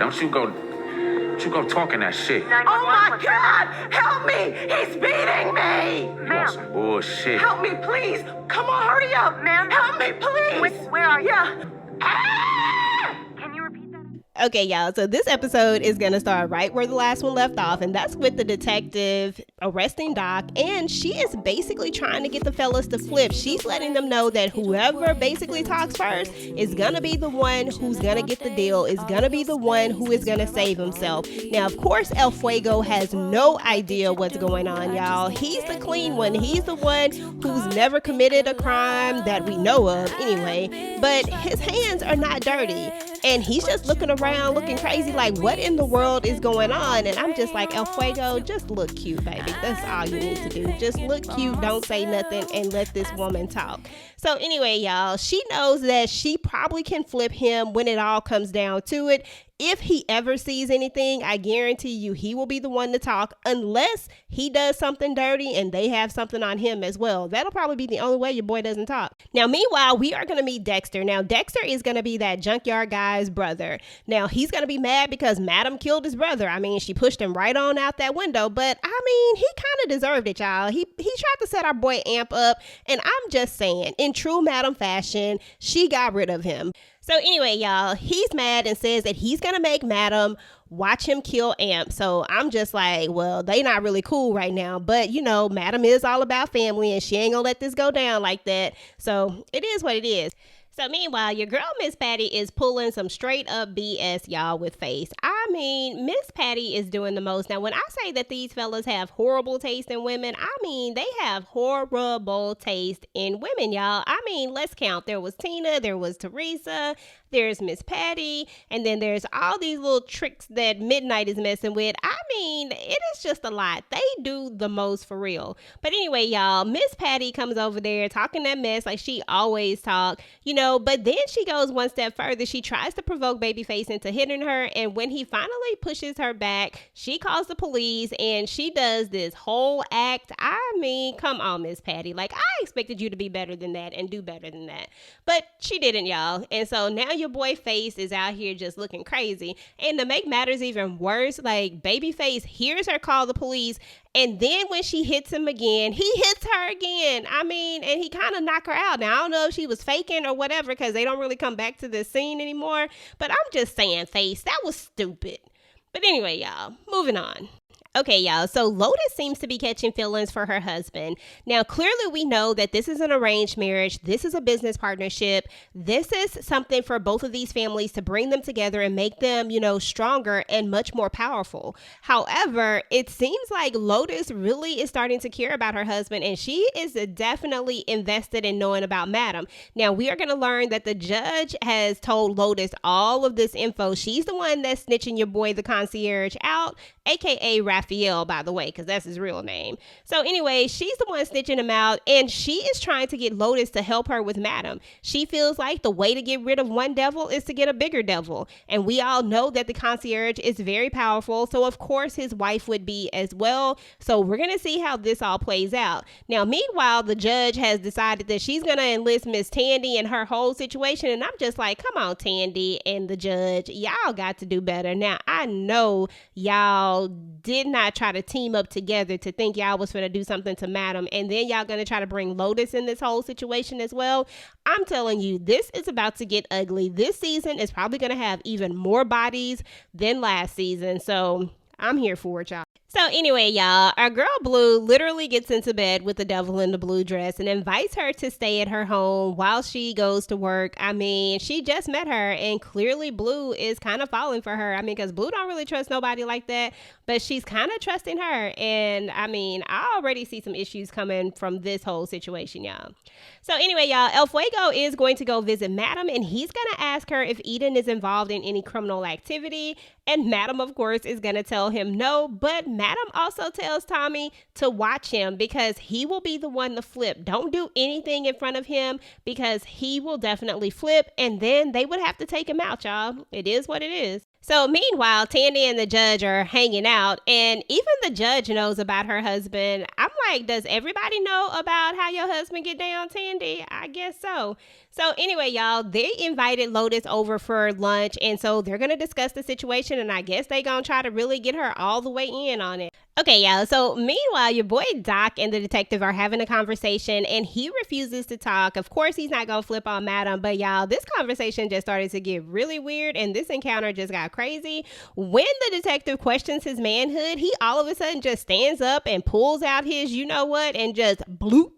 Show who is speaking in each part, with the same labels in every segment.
Speaker 1: Don't you go talking that shit.
Speaker 2: Oh my God! Help me! He's beating me!
Speaker 1: You want some bullshit.
Speaker 2: Help me, please! Come on, hurry up!
Speaker 3: Ma'am?
Speaker 2: Help me, please!
Speaker 3: Where are you?
Speaker 2: Yeah.
Speaker 3: Can you repeat that?
Speaker 4: Okay, y'all, so this episode is going to start right where the last one left off, and that's with the detective arresting Doc, and she is basically trying to get the fellas to flip. She's letting them know that whoever basically talks first is going to be the one who's going to get the deal, is going to be the one who is going to save himself. Now, of course, El Fuego has no idea what's going on, y'all. He's the clean one. He's the one who's never committed a crime that we know of anyway, but his hands are not dirty. And he's just looking around, looking crazy, like, what in the world is going on? And I'm just like, El Fuego, just look cute, baby. That's all you need to do. Just look cute, don't say nothing, and let this woman talk. So anyway, y'all, she knows that she probably can flip him when it all comes down to it. If he ever sees anything, I guarantee you he will be the one to talk, unless he does something dirty and they have something on him as well. That'll probably be the only way your boy doesn't talk. Now, meanwhile, we are going to meet Dexter. Now, Dexter is going to be that junkyard guy's brother. Now, he's going to be mad because Madam killed his brother. I mean, she pushed him right on out that window, but I mean, he kind of deserved it, y'all. He tried to set our boy Amp up, and I'm just saying, in true Madam fashion, she got rid of him. So anyway, y'all, he's mad and says that he's going to make Madam watch him kill Amp. So I'm just like, well, they not really cool right now. But, you know, Madam is all about family and she ain't going to let this go down like that. So it is what it is. So meanwhile, your girl, Miss Patty, is pulling some straight up BS, y'all, with Face. I mean, Miss Patty is doing the most. Now, when I say that these fellas have horrible taste in women, I mean, they have horrible taste in women, y'all. I mean, let's count. There was Tina, there was Teresa, there's Miss Patty, and then there's all these little tricks that Midnight is messing with. I mean, it is just a lot. They do the most for real. But anyway, y'all, Miss Patty comes over there talking that mess like she always talk, you know, but then she goes one step further. She tries to provoke Babyface into hitting her, and when he finally pushes her back, she calls the police, and she does this whole act. I mean, come on, Miss Patty. Like, I expected you to be better than that and do better than that. But she didn't, y'all. And so now your boy Face is out here just looking crazy. And to make matters even worse, like, Babyface hears her call the police, and then when she hits him again, he hits her again. I mean, and he kind of knocked her out. Now, I don't know if she was faking or whatever, because they don't really come back to this scene anymore. But I'm just saying, Face, that was stupid. But anyway, y'all, moving on. Okay, y'all, so Lotus seems to be catching feelings for her husband. Now, clearly we know that this is an arranged marriage. This is a business partnership. This is something for both of these families to bring them together and make them, you know, stronger and much more powerful. However, it seems like Lotus really is starting to care about her husband, and she is definitely invested in knowing about Madam. Now, we are going to learn that the judge has told Lotus all of this info. She's the one that's snitching your boy, the concierge, out, aka Raphael, by the way, because that's his real name. So anyway, she's the one snitching him out, and she is trying to get Lotus to help her with Madam. She feels like the way to get rid of one devil is to get a bigger devil. And we all know that the concierge is very powerful, so of course his wife would be as well. So we're going to see how this all plays out. Now, meanwhile, the judge has decided that she's going to enlist Miss Tandy in her whole situation, and I'm just like, come on, Tandy and the judge, y'all got to do better. Now, I know y'all did not try to team up together to think y'all was going to do something to Madam, and then y'all going to try to bring Lotus in this whole situation as well. I'm telling you, this is about to get ugly. This season is probably going to have even more bodies than last season, so I'm here for it, y'all. So anyway, y'all, our girl Blue literally gets into bed with the devil in the blue dress and invites her to stay at her home while she goes to work. I mean, she just met her, and clearly Blue is kind of falling for her. I mean, because Blue don't really trust nobody like that, but she's kind of trusting her. And I mean, I already see some issues coming from this whole situation, y'all. So anyway, y'all, El Fuego is going to go visit Madam, and he's going to ask her if Eden is involved in any criminal activity. And Madam, of course, is going to tell him no, but Madam also tells Tommy to watch him because he will be the one to flip. Don't do anything in front of him because he will definitely flip, and then they would have to take him out, y'all. It is what it is. So meanwhile, Tandy and the judge are hanging out, and even the judge knows about her husband. I'm like, does everybody know about how your husband get down, Tandy? I guess so. So anyway, y'all, they invited Lotus over for lunch, and so they're going to discuss the situation, and I guess they going to try to really get her all the way in on it. Okay, y'all, so meanwhile, your boy Doc and the detective are having a conversation, and he refuses to talk. Of course, he's not going to flip on Madam, but y'all, this conversation just started to get really weird, and this encounter just got crazy. When the detective questions his manhood, he all of a sudden just stands up and pulls out his you-know-what and just bloop.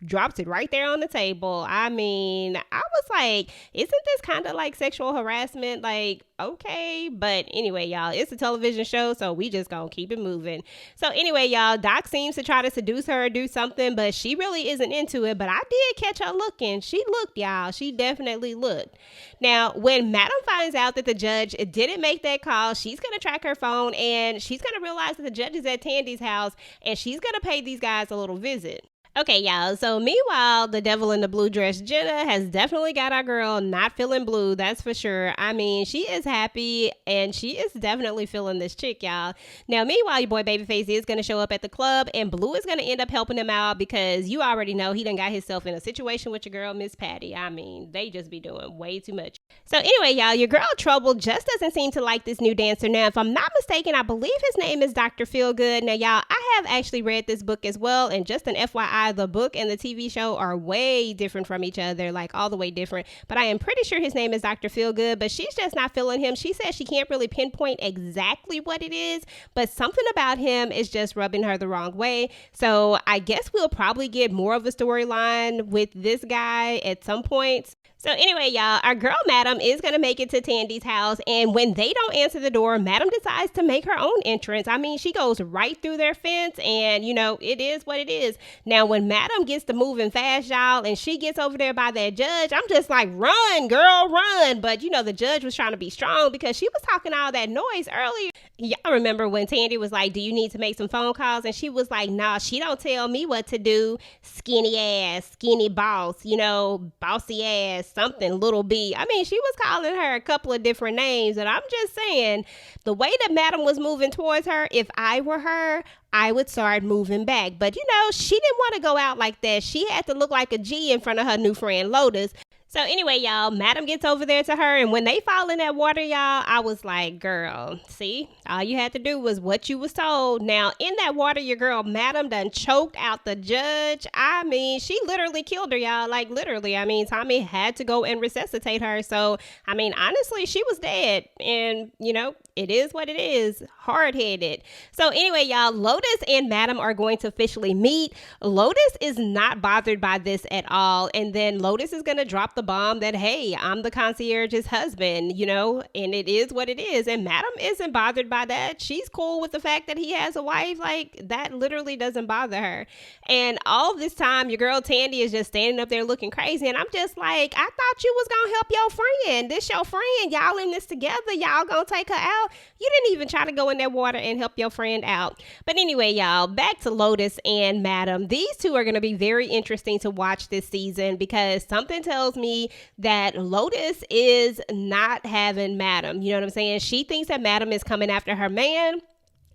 Speaker 4: Drops it right there on the table. I mean, I was like, isn't this kind of like sexual harassment? Like, okay. But anyway, y'all, it's a television show, so we just gonna keep it moving. So anyway, y'all, Doc seems to try to seduce her or do something, but she really isn't into it. But I did catch her looking. She looked, y'all. She definitely looked. Now, when Madam finds out that the judge didn't make that call, she's gonna track her phone, and she's gonna realize that the judge is at Tandy's house, and she's gonna pay these guys a little visit. Okay, y'all, so meanwhile, the devil in the blue dress, Jenna, has definitely got our girl not feeling blue, that's for sure. I mean, she is happy, and she is definitely feeling this chick, y'all. Now, meanwhile, your boy Babyface is going to show up at the club, and Blue is going to end up helping him out because you already know he done got himself in a situation with your girl, Miss Patty. I mean, they just be doing way too much. So anyway, y'all, your girl Trouble just doesn't seem to like this new dancer. Now, if I'm not mistaken, I believe his name is Dr. Feelgood. Now, y'all, I have actually read this book as well, and just an FYI, the book and the TV show are way different from each other, like all the way different. But I am pretty sure his name is Dr. Feelgood, but she's just not feeling him. She says she can't really pinpoint exactly what it is, but something about him is just rubbing her the wrong way. So I guess we'll probably get more of a storyline with this guy at some point. So anyway, y'all, our girl Madam is going to make it to Tandy's house, and when they don't answer the door, Madam decides to make her own entrance. I mean, she goes right through their fence, and, you know, it is what it is. Now, when Madam gets to moving fast, y'all, and she gets over there by that judge, I'm just like, run, girl, run. But, you know, the judge was trying to be strong because she was talking all that noise earlier. Y'all remember when Tandy was like, do you need to make some phone calls? And she was like, nah, she don't tell me what to do. Skinny ass, skinny boss, you know, bossy ass, something, little B. I mean, she was calling her a couple of different names, and I'm just saying, the way that Madam was moving towards her, if I were her, I would start moving back. But, you know, she didn't want to go out like that. She had to look like a G in front of her new friend, Lotus. So anyway, y'all, Madam gets over there to her, and when they fall in that water, y'all, I was like, girl, see, all you had to do was what you was told. Now, in that water, your girl Madam done choked out the judge. I mean, she literally killed her, y'all, like literally. I mean, Tommy had to go and resuscitate her. So, I mean, honestly, she was dead, and, you know, it is what it is, hard-headed. So anyway, y'all, Lotus and Madam are going to officially meet. Lotus is not bothered by this at all, and then Lotus is going to drop the bomb that, hey, I'm the concierge's husband, you know, and it is what it is. And Madam isn't bothered by that. She's cool with the fact that he has a wife. Like, that literally doesn't bother her. And all this time, your girl Tandy is just standing up there looking crazy, and I'm just like, I thought you was gonna help your friend. This your friend. Y'all in this together. Y'all gonna take her out. You didn't even try to go in that water and help your friend out. But anyway, y'all, back to Lotus and Madam. These two are gonna be very interesting to watch this season because something tells me that Lotus is not having Madam. You know what I'm saying? She thinks that Madam is coming after her man.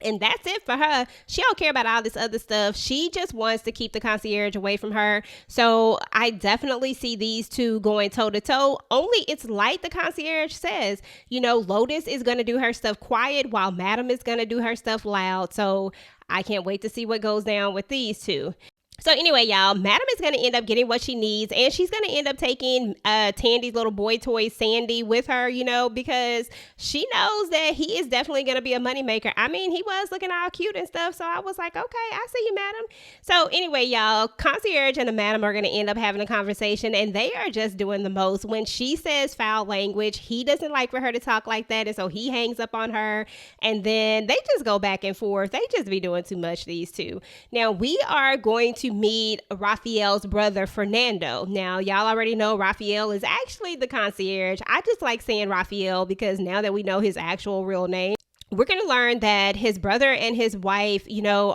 Speaker 4: And that's it for her. She don't care about all this other stuff. She just wants to keep the concierge away from her. So I definitely see these two going toe to toe. Only it's like the concierge says, you know, Lotus is going to do her stuff quiet while Madam is going to do her stuff loud. So I can't wait to see what goes down with these two. So anyway, y'all, Madam is going to end up getting what she needs, and she's going to end up taking Tandy's little boy toy, Sandy, with her, you know, because she knows that he is definitely going to be a moneymaker. I mean, he was looking all cute and stuff, so I was like, okay, I see you, Madam. So anyway, y'all, concierge and the Madam are going to end up having a conversation, and they are just doing the most. When she says foul language, he doesn't like for her to talk like that, and so he hangs up on her, and then they just go back and forth. They just be doing too much, these two. Now, we are going to meet Raphael's brother, Fernando. Now, y'all already know Raphael is actually the concierge. I just like saying Raphael because now that we know his actual real name, we're going to learn that his brother and his wife,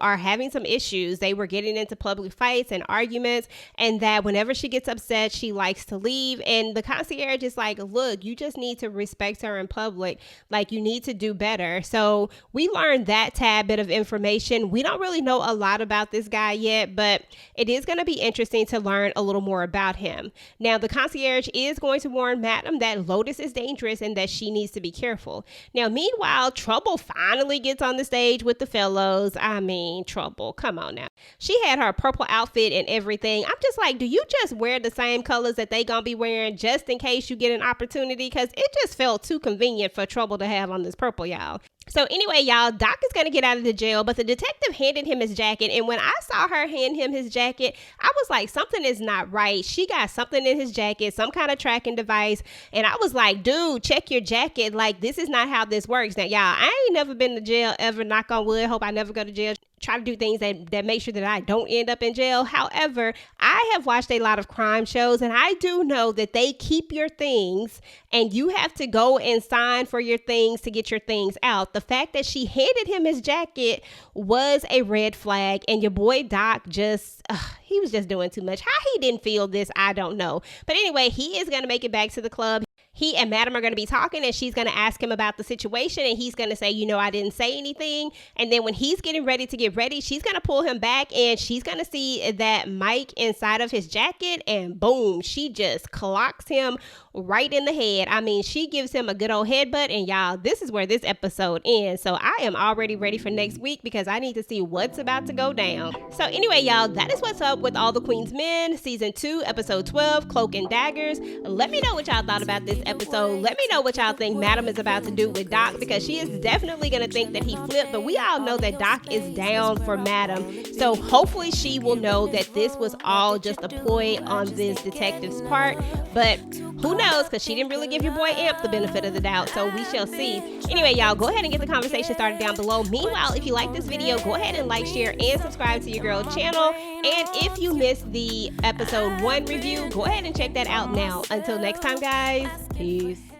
Speaker 4: are having some issues. They were getting into public fights and arguments, and that whenever she gets upset, she likes to leave. And the concierge is like, look, you just need to respect her in public. Like, you need to do better. So we learned that tad bit of information. We don't really know a lot about this guy yet, but it is going to be interesting to learn a little more about him. Now, the concierge is going to warn Madam that Lotus is dangerous and that she needs to be careful. Now, meanwhile, Trouble finally gets on the stage with the fellows. I mean, Trouble, come on now. She had her purple outfit and everything. I'm just like, do you just wear the same colors that they gonna be wearing just in case you get an opportunity? Because it just felt too convenient for Trouble to have on this purple, y'all. So anyway, y'all, Doc is going to get out of the jail, but the detective handed him his jacket. And when I saw her hand him his jacket, I was like, something is not right. She got something in his jacket, some kind of tracking device. And I was like, dude, check your jacket. Like, this is not how this works. Now, y'all, I ain't never been to jail ever, knock on wood. Hope I never go to jail. Try to do things that make sure that I don't end up in jail. However, I have watched a lot of crime shows, and I do know that they keep your things and you have to go and sign for your things to get your things out. The fact that she handed him his jacket was a red flag, and your boy Doc he was just doing too much. How he didn't feel this, I don't know. But anyway, he is going to make it back to the club. He and Madam are going to be talking, and she's going to ask him about the situation, and he's going to say, I didn't say anything. And then when he's getting ready to get ready, she's going to pull him back, and she's going to see that mic inside of his jacket, and boom, she just clocks him right in the head. I mean, she gives him a good old headbutt, and y'all, this is where this episode ends. So I am already ready for next week because I need to see what's about to go down. So anyway, y'all, that is what's up with All the Queen's Men, Season 2, Episode 12, Cloak and Daggers. Let me know what y'all thought about this episode. Let me know what y'all think Madam is about to do with Doc, because she is definitely going to think that he flipped, but we all know that Doc is down for Madam. So hopefully she will know that this was all just a ploy on this detective's part, but who knows, because she didn't really give your boy Amp the benefit of the doubt, so we shall see. Anyway, y'all, go ahead and get the conversation started down below. Meanwhile, if you like this video, go ahead and like, share, and subscribe to your girl channel. And if you missed the episode 1 review, go ahead and check that out now. Until next time, guys, peace.